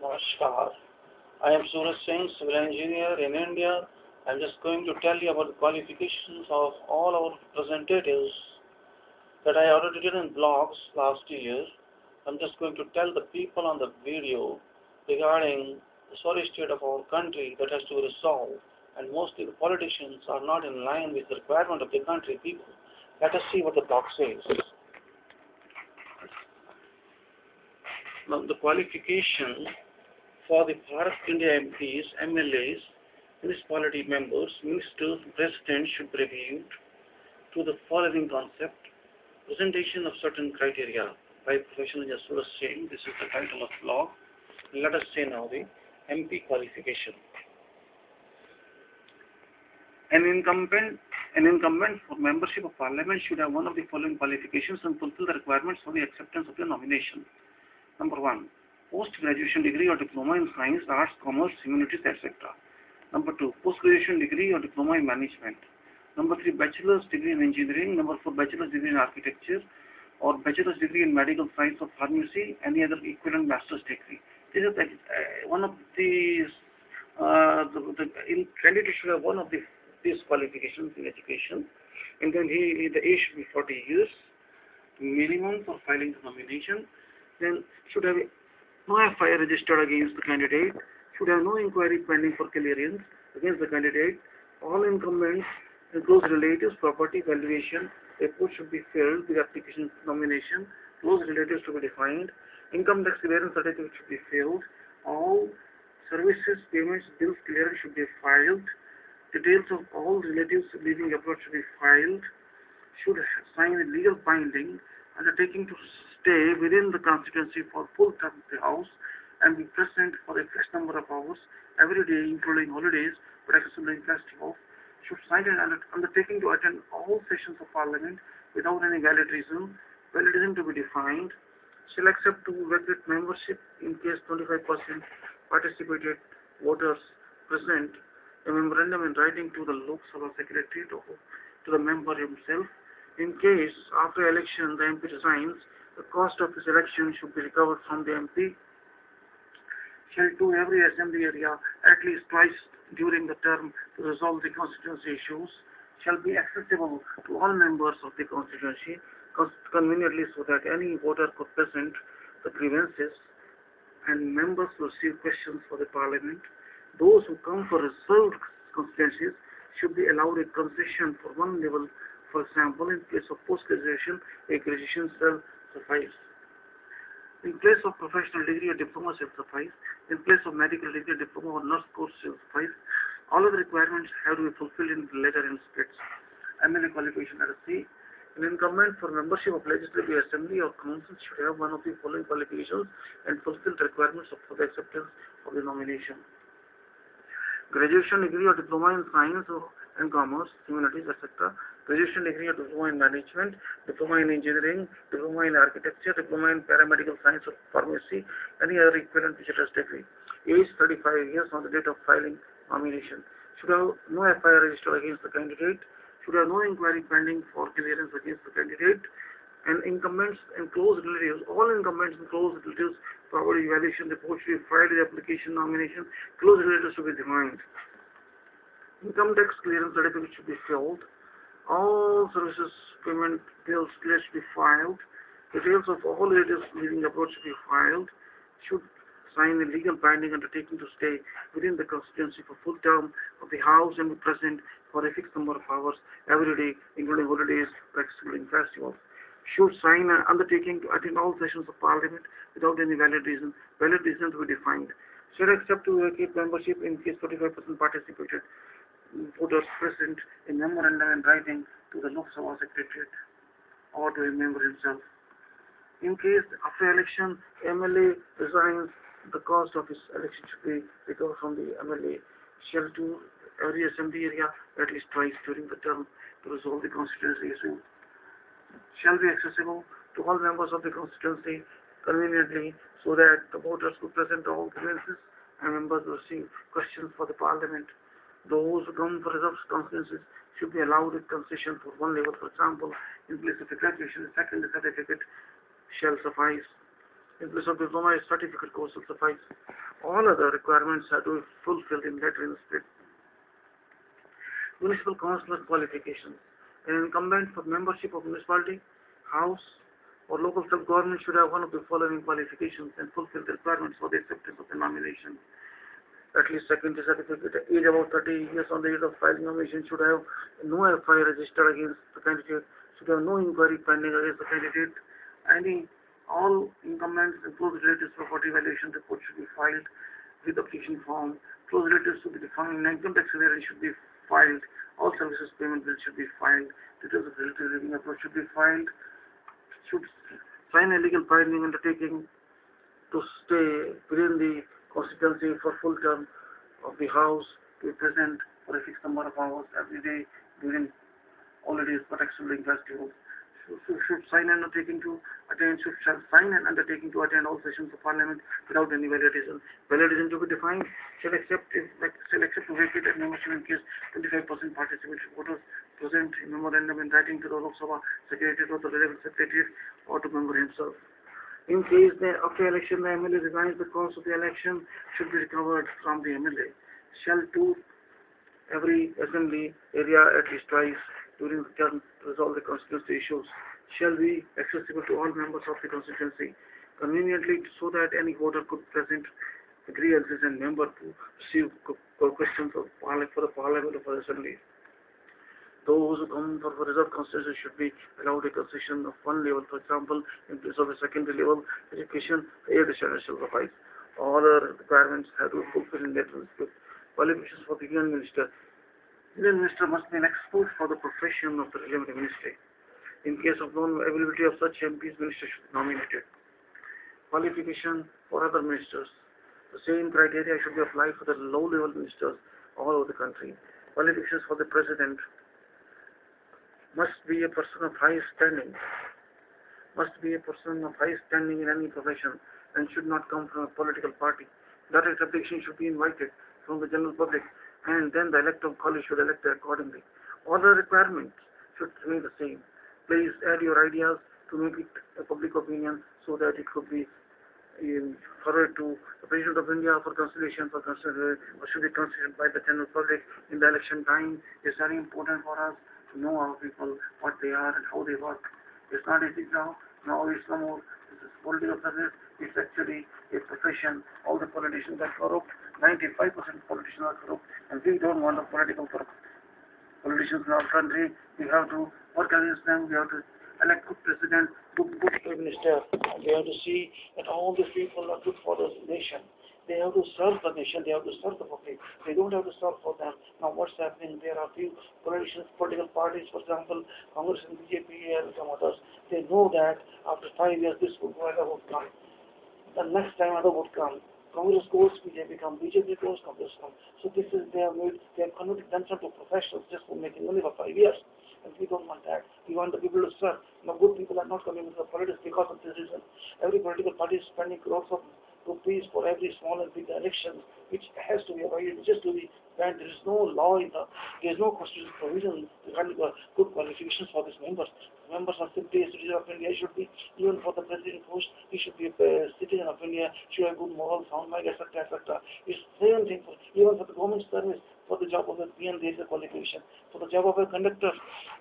Namaskar. I am Suraj Singh, civil engineer in India. I'm just going to tell you about the qualifications of all our representatives that I already did in blogs last year. I'm just going to tell the people on the video regarding the sorry state of our country that has to be resolved. And mostly the politicians are not in line with the requirement of the country people. Let us see what the blog says. Now, the qualification for the Bharat India MPs, MLAs, municipality members, ministers, president should be reviewed to the following concept: presentation of certain criteria by professional Suraj Singh. This is the title of blog. Let us say now the MP qualification. An incumbent for membership of parliament should have one of the following qualifications and fulfill the requirements for the acceptance of the nomination. Number 1. Post-graduation degree or diploma in science, arts, commerce, humanities, etc. Number 2. Post-graduation degree or diploma in management. Number 3. Bachelor's degree in engineering. Number 4. Bachelor's degree in architecture or bachelor's degree in medical science or pharmacy, any other equivalent master's degree. This is one of these, candidate should have one of these qualifications in education, and then the age should be 40 years minimum for filing the nomination. Then should have no FIR registered against the candidate, should have no inquiry pending for clearance against the candidate. All incumbents and close relatives, property valuation report should be filled with application nomination, close relatives to be defined, income tax clearance certificate should be filled, all services, payments, bills clearance should be filed, details of all relatives living abroad should be filed, should sign a legal binding undertaking to stay within the constituency for full term of the house and be present for a fixed number of hours every day, including holidays, but excluding festivals, should sign an undertaking to attend all sessions of parliament without any valid reason to be defined, shall accept to vacate membership in case 25% participated voters present, a memorandum in writing to the Lok Sabha secretary to the member himself. In case after election the MP resigns, the cost of his election should be recovered from the MP, shall to every assembly area at least twice during the term to resolve the constituency issues, shall be accessible to all members of the constituency conveniently so that any voter could present the grievances and members will receive questions for the parliament. Those who come for reserved constituencies should be allowed a concession for one level. For example, in place of post-graduation, a graduation shall suffice. In place of professional degree, a diploma shall suffice. In place of medical degree, a diploma or nurse course shall suffice. All of the requirements have to be fulfilled in the letter and spirits. MLA qualification, let us see. An incumbent for membership of legislative assembly or council should have one of the following qualifications and fulfill the requirements for the acceptance of the nomination. Graduation degree or diploma in science and commerce, humanities, etc. Graduation degree or diploma in management, diploma in engineering, diploma in architecture, diploma in paramedical science or pharmacy, any other equivalent bachelor's degree. Age 35 years on the date of filing nomination. Should have no FIR registered against the candidate. Should have no inquiry pending for clearance against the candidate. And incumbents and close relatives, all incumbents and close relatives, property evaluation report should be filed with application nomination, close relatives should be defined. Income tax clearance certificate should be filled. All services, payment, bills, clearance should be filed. Details of all relatives living abroad should be filed. Should sign a legal binding undertaking to stay within the constituency for full term of the house and be present for a fixed number of hours every day, including holidays, excluding festivals. Should sign an undertaking to attend all sessions of parliament without any valid reason to be defined. Should accept to vacate membership in case 45% participated voters present, a memorandum in writing to the Lok Sabha secretariat or to a member himself. In case after election MLA resigns, the cost of his election should be recovered from the MLA. Shall to every assembly area at least twice during the term to resolve the constituency issue. Shall be accessible to all members of the constituency conveniently so that the voters could present all grievances and members will receive questions for the parliament. Those who come for reserved constituencies should be allowed a concession for one level. For example, in place of a graduation, a second certificate shall suffice. In place of diploma, a certificate course will suffice. All other requirements have to be fulfilled in letter and spirit. Municipal councillor qualifications. An incumbent for membership of municipality, house, or local self-government should have one of the following qualifications and fulfill the requirements for the acceptance of the nomination. At least secondary certificate, age about 30 years on the date of filing nomination, should have no FIR registered against the candidate, should have no inquiry pending against the candidate. All incumbents and close relatives property valuation report should be filed with application form. Close relatives should be defined. Income tax clearance should be filed. All services payment bills should be filed. Details of relative living approach should be filed. Should sign a legal binding undertaking to stay within the constituency for full term of the house, to be present for a fixed number of hours every day during holidays, protection during festivals. Should sign an undertaking to attend, shall sign an undertaking to attend all sessions of Parliament without any validation. Validation to be defined, shall accept to vacate at membership in case 25% participation voters present in memorandum in writing to the Lok Sabha Secretariat or the relevant Secretariat or to member himself. In case after election the MLA resigns, the cost of the election should be recovered from the MLA. Shall tour every assembly area at least twice during the term to resolve the constituency issues. Shall be accessible to all members of the constituency conveniently so that any voter could present grievances and member to receive questions for the Parliament or for the Assembly. Those who come for reserved constituency should be allowed a concession of one level. For example, in place of a secondary level education, higher standard shall suffice. All other requirements have to be fulfilled in letter with qualifications for the Union Minister. Union Minister must be an expert for the profession of the relevant ministry. In case of non-availability of such MPs, minister should be nominated. Qualification for other ministers. The same criteria should be applied for the low-level ministers all over the country. Qualifications for the president. Must be a person of high standing. Must be a person of high standing in any profession and should not come from a political party. Direct application should be invited from the general public, and then the electoral college should elect accordingly. All the requirements should remain the same. Please add your ideas to make it a public opinion so that it could be forwarded to the President of India for consideration or should be considered by the general public in the election time. It's very important for us to know our people, what they are and how they work. It's not easy now. Now it's no more. This is political service. It's actually a profession. All the politicians are corrupt. 95% of politicians are corrupt, and we don't want a political politicians in our country. We have to work against them. We have to elect good president, good prime minister. We have to see that all these people are good for the nation. They have to serve the nation. They have to serve the public. They don't have to serve for them. Now what's happening? There are few politicians, political parties, for example, Congress and BJP and some others. They know that after 5 years this would come. The next time other would come. Congress goes, BJP comes, BJP goes, Congress comes. So this is they have converted themselves to professionals just for making money for 5 years. And we don't want that. We want the people to serve. Now good people are not coming into the politics because of this reason. Every political party is spending crores of rupees for every small and big election, which has to be avoided, just to be banned. There is no law there is no constitutional provision regarding the good qualifications for these members. Members are simply a citizen of India. Should be, even for the president post, he should be a citizen of India, should have good moral, sound mind, etc., etc. It's the same thing even for the government service. For the job of a PM, there is a qualification. For the job of a conductor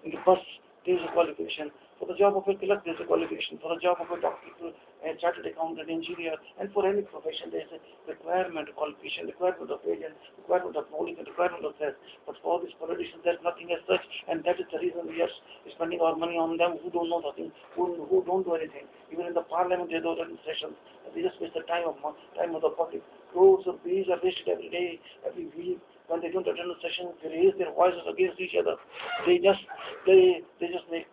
in the bus, there is a qualification. For the job of a clerk, there is a qualification. For the job of a doctor, a chartered accountant, engineer, and for any profession, there is a requirement of qualification, requirement of age, requirement of knowledge, and requirement of that. But for these politicians, there's nothing as such, and that is the reason we are spending our money on them who don't know nothing, who don't do anything. Even in the parliament, they don't run sessions. They just waste the time of the public. Crores of bees are wasted every day, every week. When they don't attend the session, they raise their voices against each other. They just play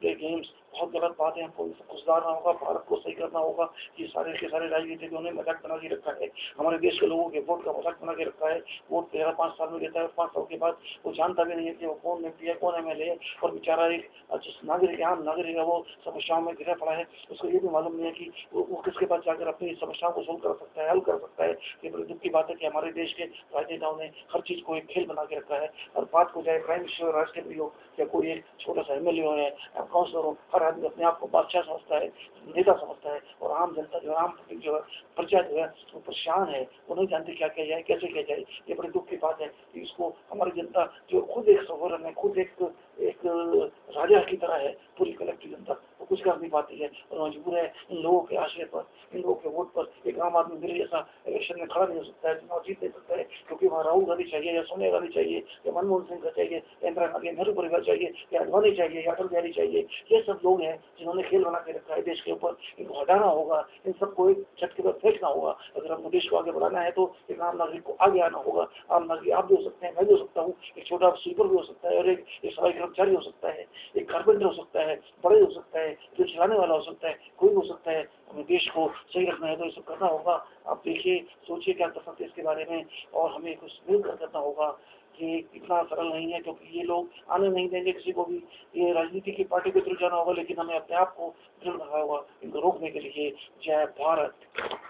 games. बहुत गलत बात है। हमको इसको सुधारना होगा, भारत को सही करना होगा। ये सारे के सारे राजनीतिज्ञों ने मजाक बना के रखा है, हमारे देश के लोगों के वोट का मजाक बना के रखा है। वोट 13-5 साल में देता है, 5 साल के बाद वो जानता भी नहीं है कि वो कौन एमपी है, कौन एमएलए है, और बेचारा एक जिस नागरिक आम नागरिक है वो समस्याओं में घिरा पड़ा है। उसको ये भी मालूम नहीं है कि वो किसके पास जाकर अपनी समस्याओं को सोल्व कर सकता है, हल कर सकता है, ये बड़ी दुख की बात है कि हमारे देश के राजनेताओं ने हर चीज़ को एक खेल बना के रखा है। और बात को चाहे प्राइम मिनिस्टर, राष्ट्रपति हो या कोई एक छोटा सा एमएलए हो या काउंसलर हो, हर आदमी अपने आप को बादशाह समझता है, नेता समझता है। और आम जनता जो है, आम पब्लिक जो है, प्रजा जो है वो परेशान है, वो नहीं जानती क्या किया जाए, कैसे किया जाए। ये बड़ी दुख की बात है कि इसको हमारी जनता जो खुद एक सोवरन है, खुद एक राजा की तरह है, पूरी कलेक्टिव जनता, वो कुछ कर नहीं पाती है और मजबूर है इन लोगों के आश्रय पर, इन लोगों के वोट पर। एक आम आदमी मेरे जैसा इलेक्शन में खड़ा नहीं हो सकता है, चुनाव जीत नहीं सकता है, क्योंकि वहाँ राहुल गांधी चाहिए या सोनिया गांधी चाहिए या मनमोहन सिंह का चाहिए या इंदिरा गांधी, नेहरू परिवार चाहिए या अडवाणी चाहिए या अटल बिहारी चाहिए। ये सब लोग हैं जिन्होंने खेल बना के रखा है देश के ऊपर। इनको हटाना होगा, इन सबको एक झटके पर फेंकना होगा। अगर हमको देश को आगे बढ़ाना है तो एक आम नागरिक को आगे आना होगा। आम नागरिक आप भी हो सकते हैं, मैं भी हो सकता हूँ, एक छोटा स्वीपर भी हो सकता है और एक सफाई कर्मचारी हो सकता है, एक कारपेंटर हो सकता है, बड़े हो सकता है, जो चलाने वाला हो सकता है, कोई हो सकता है। हमें देश को सही रखना है तो ये सब करना होगा। आप देखिए, सोचिए क्या कर सकते हैं इसके बारे में, और हमें कुछ मिलकर करना होगा। कि इतना सरल नहीं है, क्योंकि ये लोग आने नहीं देंगे किसी को भी। ये राजनीति की पार्टी के थ्रू जाना होगा, लेकिन हमें अपने आप को दृढ़ रखना होगा इनको रोकने के लिए। जय भारत।